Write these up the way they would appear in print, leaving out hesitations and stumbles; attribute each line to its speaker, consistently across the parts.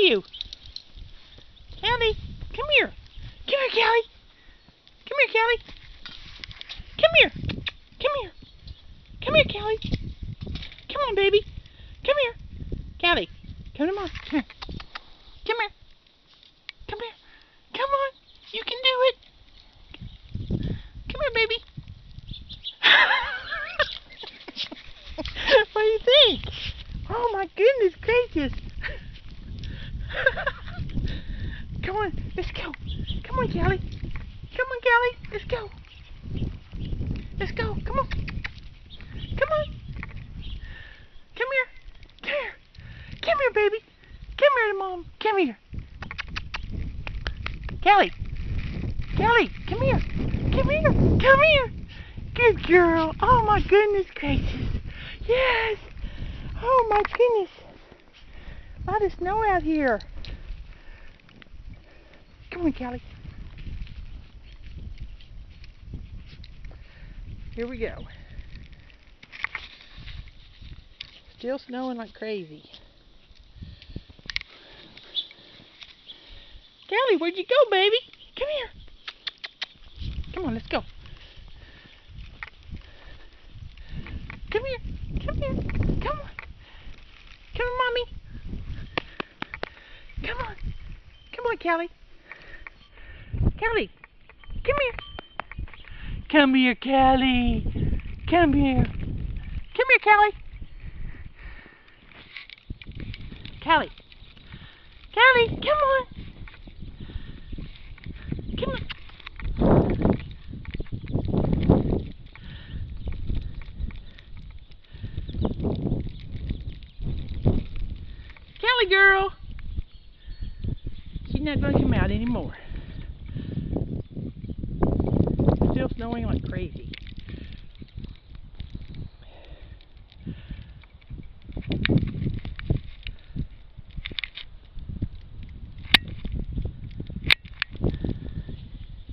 Speaker 1: you? Callie, come here. Come here, Callie. Come here, Callie. Come here. Come here. Come here, Callie. Come on, baby. Come here. Callie, come to Mom. Come here. Come here. Come here. Come on. You can do it. Come here, baby. What do you think? Oh my goodness gracious. Come on, let's go. Come on, Callie. Come on, Callie. Let's go. Let's go. Come on. Come on. Come here. Come here. Come here, baby. Come here to Mom. Come here. Callie. Callie, come here. Come here. Come here. Good girl. Oh my goodness gracious. Yes. Oh my goodness. A lot of snow out here. Come on, Callie. Here we go. Still snowing like crazy. Callie, where'd you go, baby? Come here. Come on, let's go. Come here. Come here. Come on. Come on, Mommy. Come on. Come on, Callie. Callie, come here. Come here, Callie. Come here. Come here, Callie. Callie. Callie, come on. Come on. Callie girl. She's not going to come out anymore. Still snowing like crazy.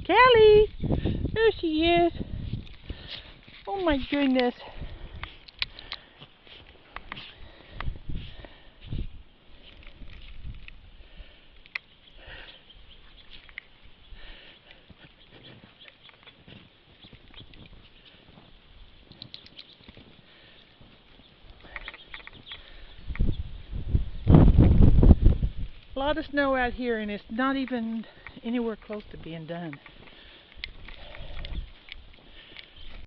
Speaker 1: Callie! There she is. Oh my goodness. A lot of snow out here, and it's not even anywhere close to being done.